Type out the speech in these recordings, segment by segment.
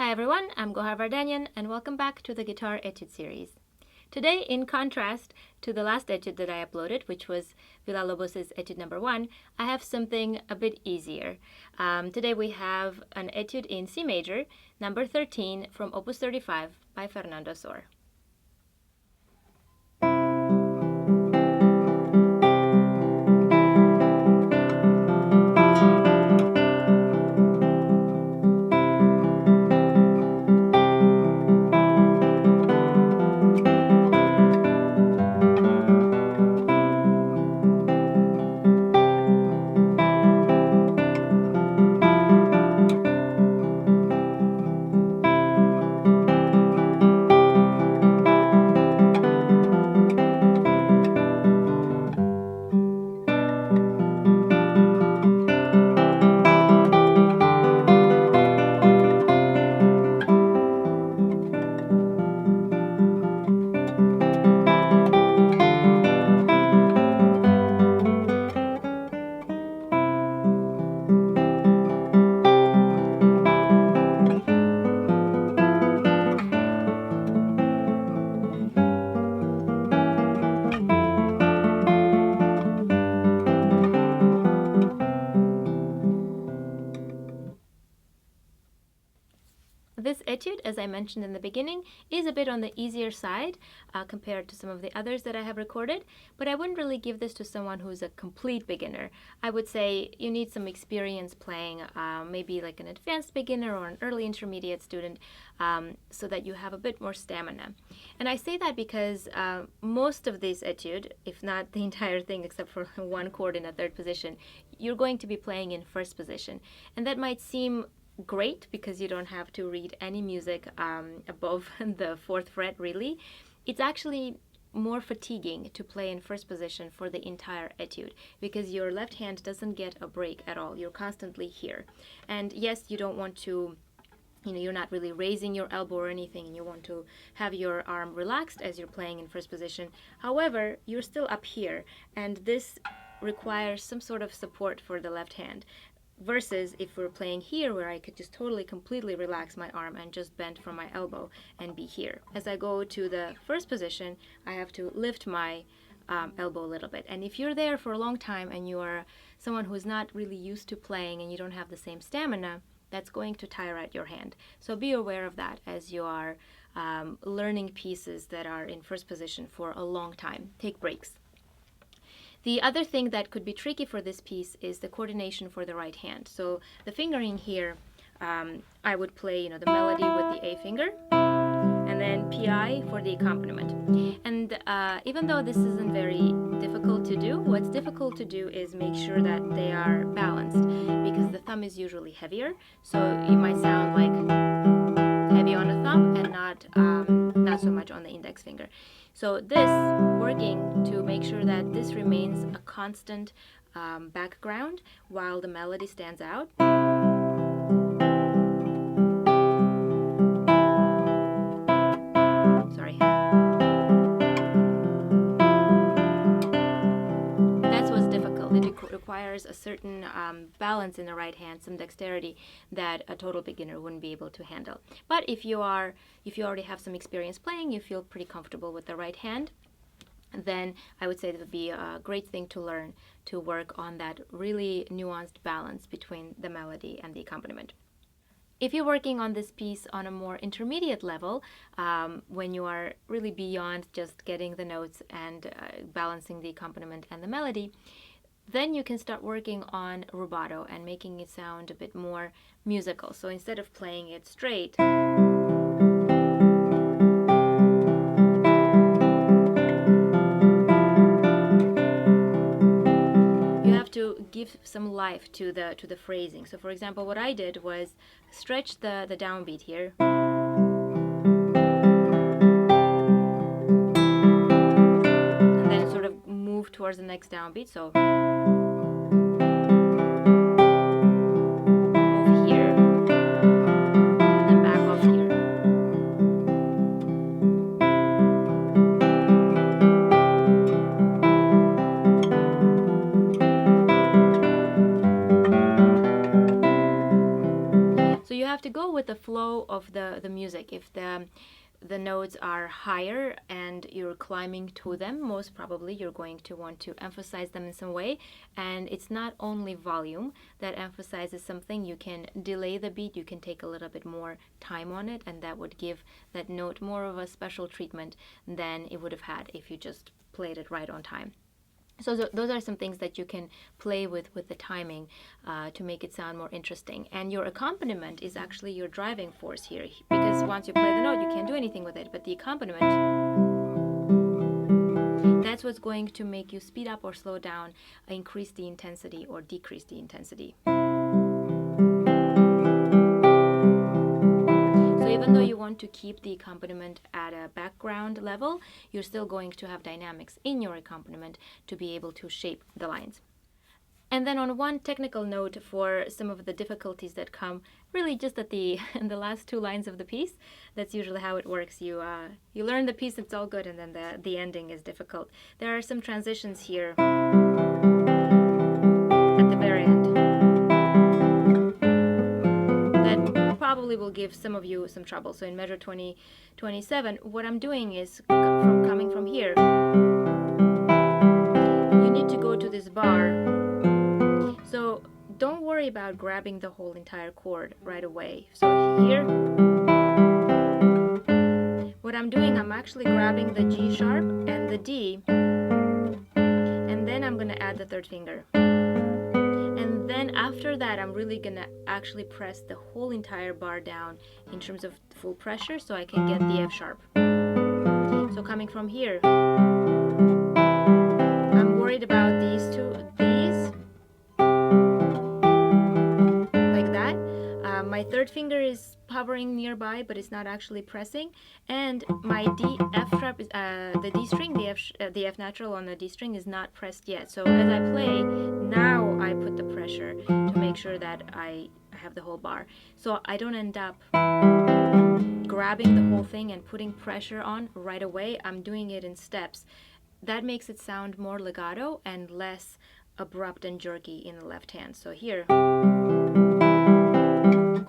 Hi everyone, I'm Gohar Vardanyan and welcome back to the Guitar Etudes series. Today, in contrast to the last etude that I uploaded, which was Villalobos' Etude number 1, I have something a bit easier. Today we have an etude in C major, number 13 from Opus 35 by Fernando Sor. This etude, as I mentioned in the beginning, is a bit on the easier side compared to some of the others that I have recorded, but I wouldn't really give this to someone who's a complete beginner. I would say you need some experience playing, maybe like an advanced beginner or an early intermediate student, so that you have a bit more stamina. And I say that because most of this etude, if not the entire thing except for one chord in a third position, you're going to be playing in first position. And that might seem great because you don't have to read any music above the 4th fret really. It's actually more fatiguing to play in first position for the entire etude because your left hand doesn't get a break at all. You're constantly here. And yes, you don't want to, you're not really raising your elbow or anything, and you want to have your arm relaxed as you're playing in first position. However, you're still up here, and this requires some sort of support for the left hand. Versus if we're playing here where I could just totally completely relax my arm and just bend from my elbow and be here. As I go to the first position, I have to lift my elbow a little bit. And if you're there for a long time and you are someone who's not really used to playing and you don't have the same stamina, that's going to tire out your hand. So be aware of that as you are learning pieces that are in first position for a long time. Take breaks. The other thing that could be tricky for this piece is the coordination for the right hand. So the fingering here, I would play, the melody with the A finger, and then PI for the accompaniment. And even though this isn't very difficult to do, what's difficult to do is make sure that they are balanced, because the thumb is usually heavier, so you might sound like heavy on the thumb and not so much on the index finger. So this, working to make sure that this remains a constant background while the melody stands out. Sorry. That's what's difficult. It requires a certain balance in the right hand, some dexterity that a total beginner wouldn't be able to handle. But if you already have some experience playing, you feel pretty comfortable with the right hand, then I would say it would be a great thing to learn to work on that really nuanced balance between the melody and the accompaniment. If you're working on this piece on a more intermediate level, when you are really beyond just getting the notes and balancing the accompaniment and the melody, then you can start working on rubato and making it sound a bit more musical. So instead of playing it straight, to give some life to the phrasing. So for example, what I did was stretch the downbeat here, and then sort of move towards the next downbeat. So move here and back off here. have to go with the flow of the music. If the notes are higher and you're climbing to them, most probably you're going to want to emphasize them in some way. And it's not only volume that emphasizes something. You can delay the beat, you can take a little bit more time on it, and that would give that note more of a special treatment than it would have had if you just played it right on time. So those are some things that you can play with the timing to make it sound more interesting. And your accompaniment is actually your driving force here, because once you play the note, you can't do anything with it. But the accompaniment, that's what's going to make you speed up or slow down, increase the intensity or decrease the intensity. Even though you want to keep the accompaniment at a background level, you're still going to have dynamics in your accompaniment to be able to shape the lines. And then on one technical note for some of the difficulties that come really just at the last two lines of the piece, that's usually how it works. You learn the piece, it's all good, and then the ending is difficult. There are some transitions here at the very end that probably will give some of you some trouble. So in measure 27, what I'm doing is coming from here. You need to go to this bar. So don't worry about grabbing the whole entire chord right away. So here, what I'm doing, I'm actually grabbing the G sharp and the D, and then I'm going to add the third finger. And then after that, I'm really going to actually press the whole entire bar down in terms of full pressure so I can get the F sharp. So coming from here, I'm worried about these like that. My third finger is hovering nearby, but it's not actually pressing. And my D, F sharp, the D string, the F natural on the D string is not pressed yet. So as I play, now I put the pressure to make sure that I have the whole bar. So I don't end up grabbing the whole thing and putting pressure on right away. I'm doing it in steps. That makes it sound more legato and less abrupt and jerky in the left hand. So here,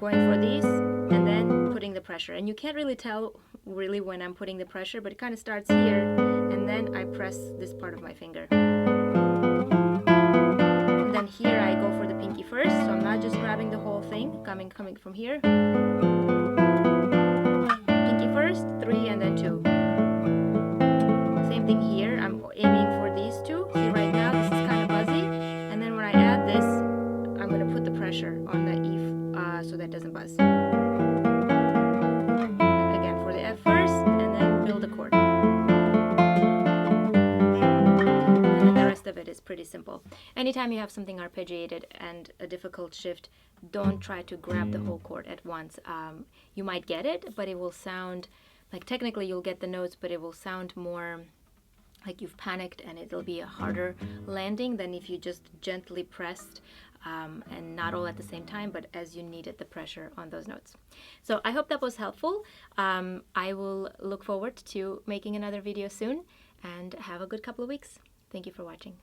going for these and then putting the pressure. And you can't really tell really when I'm putting the pressure, but it kind of starts here and then I press this part of my finger. And then here I go for the pinky first, so I'm not just grabbing the whole thing, coming from here. Pinky first, 3 and then 2. Same thing here, I'm aiming for these two. See right now this is kind of buzzy, and then when I add this, I'm going to put the pressure on the E so that doesn't buzz. Again for the F first, and then build a chord. And then the rest of it is pretty simple. Anytime you have something arpeggiated and a difficult shift, don't try to grab the whole chord at once. You might get it, but it will sound like technically you'll get the notes, but it will sound more like you've panicked, and it'll be a harder landing than if you just gently pressed and not all at the same time, but as you needed the pressure on those notes. So I hope that was helpful. I will look forward to making another video soon, and have a good couple of weeks. Thank you for watching.